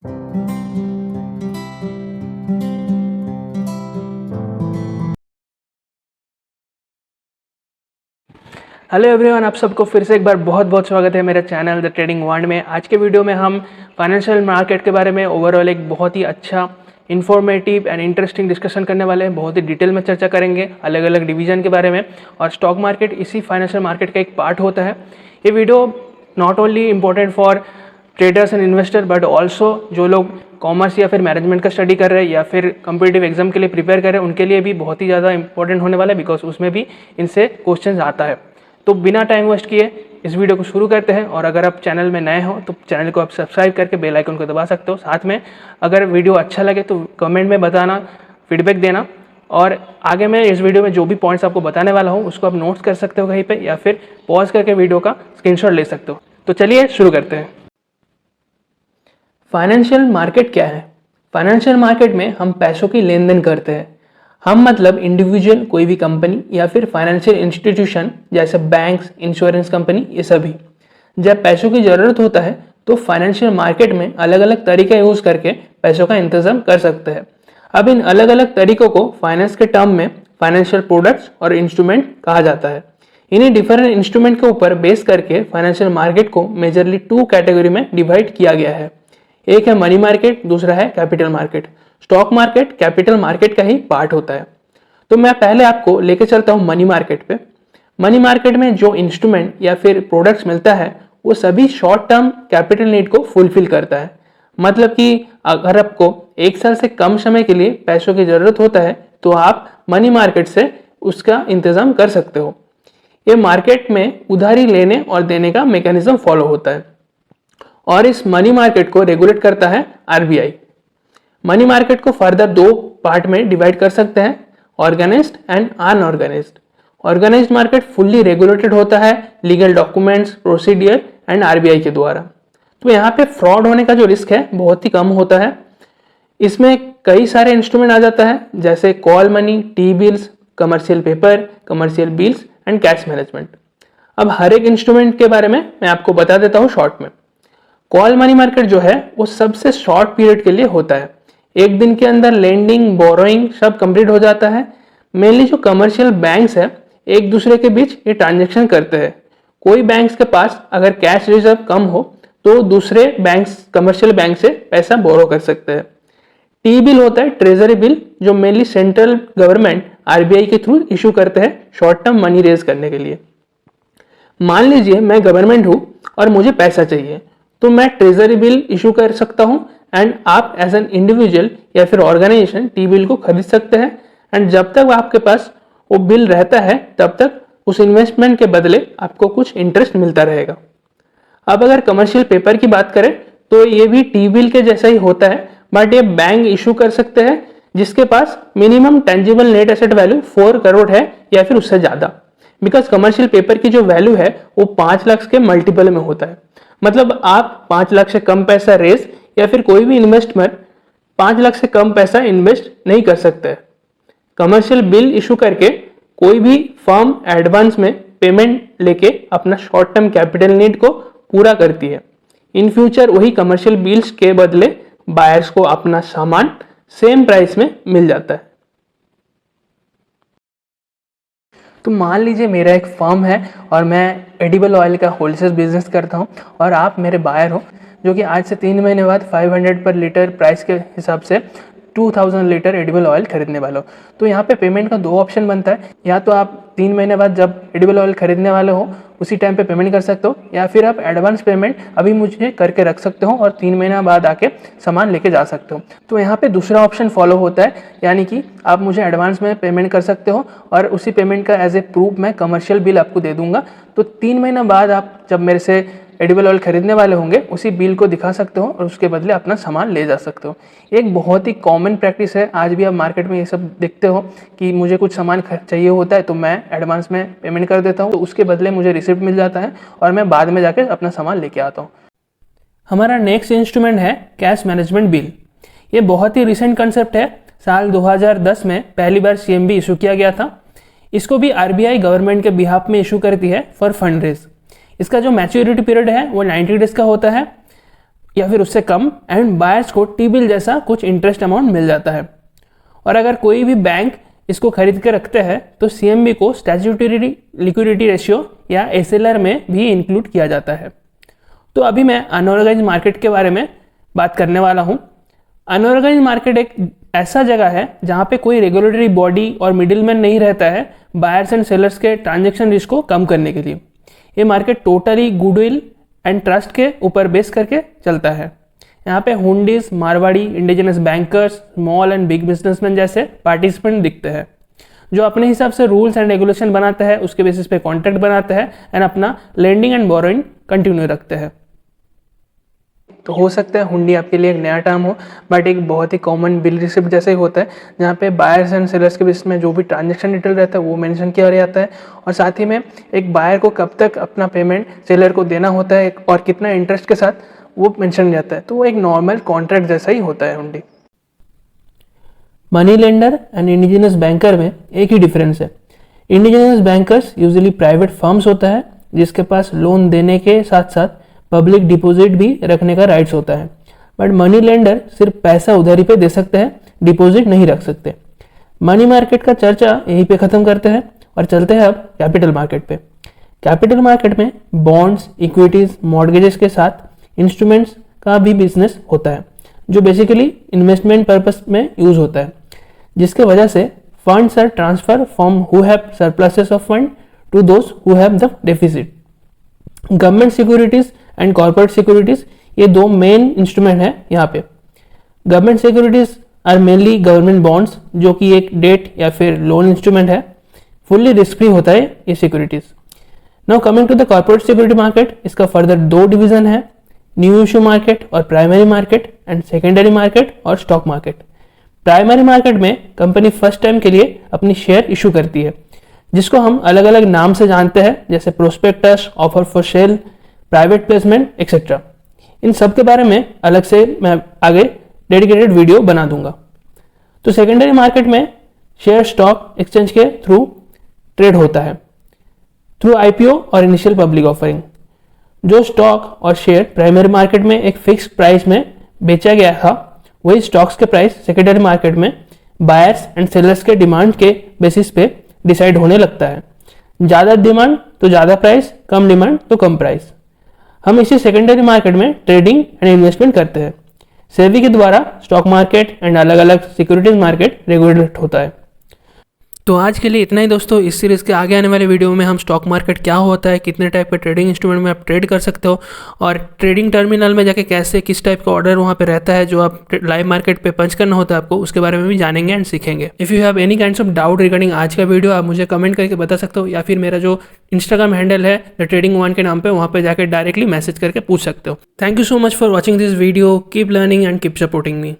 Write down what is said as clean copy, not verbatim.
Hello everyone, आप सबको फिर से एक बार बहुत बहुत स्वागत है मेरे चैनल द ट्रेडिंग वर्ल्ड में। आज के वीडियो में हम फाइनेंशियल मार्केट के बारे में ओवरऑल एक बहुत ही अच्छा इन्फॉर्मेटिव एंड इंटरेस्टिंग डिस्कशन करने वाले हैं। बहुत ही डिटेल में चर्चा करेंगे अलग अलग डिवीजन के बारे में, और स्टॉक मार्केट इसी फाइनेंशियल मार्केट का एक पार्ट होता है। ये video not only important for traders and investor but also जो लोग कॉमर्स या फिर मैनेजमेंट का स्टडी कर रहे हैं या फिर कम्पिटिटिव एग्जाम के लिए प्रिपेयर कर रहे हैं, उनके लिए भी बहुत ही ज़्यादा इंपॉर्टेंट होने वाला है, बिकॉज उसमें भी इनसे क्वेश्चन आता है। तो बिना टाइम वेस्ट किए इस वीडियो को शुरू करते हैं। और अगर आप चैनल में नए हो तो चैनल को आप सब्सक्राइब करके बेल आइकन को दबा सकते हो। साथ में अगर वीडियो अच्छा लगे तो कमेंट में बताना, फीडबैक देना, और आगे मैं इस वीडियो में जो भी पॉइंट्स आपको बताने वाला हूँ उसको आप नोट्स कर सकते हो कहीं पे, या फिर पॉज करके वीडियो का स्क्रीनशॉट ले सकते हो। तो चलिए शुरू करते हैं। फाइनेंशियल मार्केट क्या है? फाइनेंशियल मार्केट में हम पैसों की लेन देन करते हैं। हम मतलब इंडिविजुअल, कोई भी कंपनी या फिर फाइनेंशियल इंस्टीट्यूशन जैसे बैंक्स, इंश्योरेंस कंपनी, ये सभी जब पैसों की ज़रूरत होता है तो फाइनेंशियल मार्केट में अलग अलग तरीके यूज़ करके पैसों का इंतजाम कर सकते हैं। अब इन अलग अलग तरीकों को फाइनेंस के टर्म में फाइनेंशियल प्रोडक्ट्स और इंस्ट्रूमेंट कहा जाता है। इन्हीं डिफरेंट इंस्ट्रूमेंट के ऊपर बेस करके फाइनेंशियल मार्केट को मेजरली 2 कैटेगरी में डिवाइड किया गया है। एक है मनी मार्केट, दूसरा है capital market. Stock market capital market का ही पार्ट होता है। तो मैं पहले आपको लेके चलता हूँ मनी मार्केट पे। मनी मार्केट में जो इंस्ट्रूमेंट या फिर प्रोडक्ट्स मिलता है वो सभी शॉर्ट टर्म कैपिटल नीड को फुलफिल करता है। मतलब कि अगर आपको 1 साल से कम समय के लिए पैसों की जरूरत होता है तो आप मनी मार्केट से उसका इंतजाम कर सकते हो। ये मार्केट में उधारी लेने और देने का मैकेनिज्म फॉलो होता है, और इस मनी मार्केट को रेगुलेट करता है आरबीआई। मनी मार्केट को फर्दर 2 पार्ट में डिवाइड कर सकते हैं, organised and unorganised. Organised market fully regulated होता है legal documents, procedure and RBI के द्वारा। तो यहाँ पे फ्रॉड होने का जो रिस्क है बहुत ही कम होता है। इसमें कई सारे इंस्ट्रूमेंट आ जाता है जैसे call money, T bills, commercial paper, commercial bills and cash management. अब हर एक इंस्ट्रूमेंट के बारे में मैं आपको बता देता हूँ शॉर्ट में। कॉल मनी मार्केट जो है वो सबसे शॉर्ट पीरियड के लिए होता है। 1 दिन के अंदर लेंडिंग, बोरोइंग सब कंप्लीट हो जाता है। मेनली जो कमर्शियल बैंक्स है एक दूसरे के बीच ये ट्रांजेक्शन करते हैं। कोई बैंक्स के पास अगर कैश रिजर्व कम हो तो दूसरे बैंक्स, कमर्शियल बैंक से पैसा बोरो कर सकते हैं। टी बिल होता है ट्रेजरी बिल, जो मेनली सेंट्रल गवर्नमेंट आरबीआई के थ्रू इशू करते हैं शॉर्ट टर्म मनी रेज करने के लिए। मान लीजिए मैं गवर्नमेंट हूँ और मुझे पैसा चाहिए तो मैं ट्रेजरी बिल इशू कर सकता हूं, एंड आप एज एन इंडिविजुअल या फिर ऑर्गेनाइजेशन टी बिल को खरीद सकते हैं। एंड जब तक आपके पास वो बिल रहता है तब तक उस इन्वेस्टमेंट के बदले आपको कुछ इंटरेस्ट मिलता रहेगा। अब अगर कमर्शियल पेपर की बात करें तो ये भी टी बिल के जैसा ही होता है, बट ये बैंक इशू कर सकते हैं जिसके पास minimum tangible net asset value 4 crore है या फिर उससे ज्यादा। बिकॉज कमर्शियल पेपर की जो वैल्यू है वो 5 लाख के मल्टीपल में होता है। मतलब आप 5 लाख से कम पैसा रेज या फिर कोई भी इन्वेस्टमेंट 5 लाख से कम पैसा इन्वेस्ट नहीं कर सकते। कमर्शियल बिल इशू करके कोई भी फर्म एडवांस में पेमेंट लेके अपना शॉर्ट टर्म कैपिटल नीड को पूरा करती है। इन फ्यूचर वही कमर्शियल बिल्स के बदले बायर्स को अपना सामान सेम प्राइस में मिल जाता है। तो मान लीजिए मेरा एक फर्म है और मैं एडिबल ऑयल का होलसेल बिजनेस करता हूँ, और आप मेरे बायर हो जो कि आज से 3 महीने बाद 500 पर लीटर प्राइस के हिसाब से 2000 लीटर एडिबल ऑयल खरीदने वाले हो। तो यहाँ पे पेमेंट का 2 ऑप्शन बनता है। या तो आप 3 महीने बाद जब एडिबल ऑयल खरीदने वाले हो उसी टाइम पे पेमेंट कर सकते हो, या फिर आप एडवांस पेमेंट अभी मुझे करके रख सकते हो और 3 महीना बाद आके सामान लेके जा सकते हो। तो यहाँ पे दूसरा ऑप्शन फॉलो होता है, यानी कि आप मुझे एडवांस में पेमेंट कर सकते हो और उसी पेमेंट का एज ए प्रूफ मैं कमर्शियल बिल आपको दे दूंगा। तो 3 महीना बाद आप जब मेरे से एडिबल ऑयल खरीदने वाले होंगे उसी बिल को दिखा सकते हो और उसके बदले अपना सामान ले जा सकते हो। एक बहुत ही कॉमन प्रैक्टिस है, आज भी आप मार्केट में ये सब देखते हो कि मुझे कुछ सामान चाहिए होता है तो मैं एडवांस में पेमेंट कर देता हूँ, तो उसके बदले मुझे रिसिप्ट मिल जाता है और मैं बाद में जाके अपना सामान लेके आता हूँ। हमारा नेक्स्ट इंस्ट्रूमेंट है कैश मैनेजमेंट बिल। ये बहुत ही रिसेंट कंसेप्ट है। साल 2010 में पहली बार सीएमबी इशू किया गया था। इसको भी आरबीआई गवर्नमेंट के बिहाफ में इशू करती है फॉर फंड रेज। इसका जो मैच्योरिटी पीरियड है वो 90 डेज का होता है। या फिर उससे कम, एंड बायर्स को टी बिल जैसा कुछ इंटरेस्ट अमाउंट मिल जाता है। और अगर कोई भी बैंक इसको खरीद के रखते हैं तो सीएमबी को स्टैट्यूटरी लिक्विडिटी रेशियो या एसएलआर में भी इंक्लूड किया जाता है। तो अभी मैं अनऑर्गेनाइज्ड मार्केट के बारे में बात करने वाला हूँ। अनऑर्गेनाइज्ड मार्केट एक ऐसा जगह है जहाँ पे कोई रेगुलेटरी बॉडी और मिडिलमैन नहीं रहता है बायर्स एंड सेलर्स के ट्रांजैक्शन रिस्क को कम करने के लिए। ये market totally goodwill and trust के ऊपर बेस करके चलता है। यहाँ पे hundis, Marwari, indigenous bankers, small and big businessman जैसे पार्टिसिपेंट दिखते हैं जो अपने हिसाब से रूल्स एंड रेगुलेशन बनाते हैं, उसके बेसिस पे कॉन्ट्रैक्ट बनाते हैं एंड अपना लेंडिंग एंड बोरोइंग कंटिन्यू रखते हैं। तो हो सकता है हुंडी आपके लिए एक नया टर्म हो, बट एक बहुत ही कॉमन बिल रिसिप्ट जैसे ही होता है जहाँ पे बायर्स एंड सेलर्स के बीच में जो भी ट्रांजैक्शन डिटेल रहता है वो मेंशन किया जाता है, और साथ ही में एक बायर को कब तक अपना पेमेंट सेलर को देना होता है और कितना इंटरेस्ट के साथ वो मेंशन जाता है। तो वो एक नॉर्मल कॉन्ट्रैक्ट जैसा ही होता है हुंडी। Money lender and indigenous banker में एक ही डिफरेंस है। Indigenous bankers usually private firms होता है जिसके पास लोन देने के साथ साथ पब्लिक डिपॉजिट भी रखने का राइट्स होता है, बट मनी लेंडर सिर्फ पैसा उधारी पे दे सकते हैं, डिपॉजिट नहीं रख सकते। मनी मार्केट का चर्चा यहीं पे खत्म करते हैं और चलते हैं अब कैपिटल मार्केट पे। कैपिटल मार्केट में बॉन्ड्स, इक्विटीज, मॉर्गेजेस के साथ इंस्ट्रूमेंट्स का भी बिजनेस होता है जो बेसिकली इन्वेस्टमेंट पर्पस में यूज होता है, जिसके वजह से funds are transfer from who have surpluses of fund to those who have the deficit. Government securities and corporate securities ये दो मेन इंस्ट्रूमेंट है यहाँ पे। Government securities are mainly government bonds जो कि एक डेट या फिर लोन इंस्ट्रूमेंट है, फुल्ली रिस्क फ्री होता है ये securities. Now coming to the corporate security market, इसका फर्दर दो डिवीजन है, न्यू इश्यू मार्केट और primary market, and secondary market और स्टॉक मार्केट। प्राइमरी मार्केट में कंपनी फर्स्ट टाइम के लिए अपनी शेयर इशू करती है जिसको हम अलग अलग नाम से जानते हैं जैसे prospectus, offer for sale, private placement etcetera. इन सब के बारे में अलग से मैं आगे डेडिकेटेड वीडियो बना दूंगा। तो सेकेंडरी मार्केट में शेयर स्टॉक एक्सचेंज के थ्रू ट्रेड होता है थ्रू आईपीओ और इनिशियल पब्लिक ऑफरिंग। जो स्टॉक और शेयर प्राइमरी मार्केट में एक फिक्स प्राइस में बेचा गया था, वही स्टॉक्स के प्राइस सेकेंडरी मार्केट में बायर्स एंड सेलर्स के डिमांड के बेसिस पे डिसाइड होने लगता है। ज़्यादा डिमांड तो ज़्यादा प्राइस, कम डिमांड तो कम प्राइस। हम इसी सेकेंडरी मार्केट में ट्रेडिंग एंड इन्वेस्टमेंट करते हैं। सेबी के द्वारा स्टॉक मार्केट एंड अलग अलग सिक्योरिटीज मार्केट रेगुलेट होता है। तो आज के लिए इतना ही दोस्तों। इस सीरीज़ के आगे आने वाले वीडियो में हम स्टॉक मार्केट क्या होता है, कितने टाइप के ट्रेडिंग इंस्ट्रूमेंट में आप ट्रेड कर सकते हो, और ट्रेडिंग टर्मिनल में जाके कैसे किस टाइप का ऑर्डर वहाँ पे रहता है जो आप लाइव मार्केट पे पंच करना होता है आपको, उसके बारे में भी जानेंगे एंड सीखेंगे। If you have any kinds of doubt regarding आज का वीडियो, आप मुझे कमेंट करके बता सकते हो, या फिर मेरा जो इंस्टाग्राम हैंडल है द ट्रेडिंग वन के नाम पे, वहाँ पे जाकर डायरेक्टली मैसेज करके पूछ सकते हो। Thank you so much for watching this video. Keep learning and keep supporting me.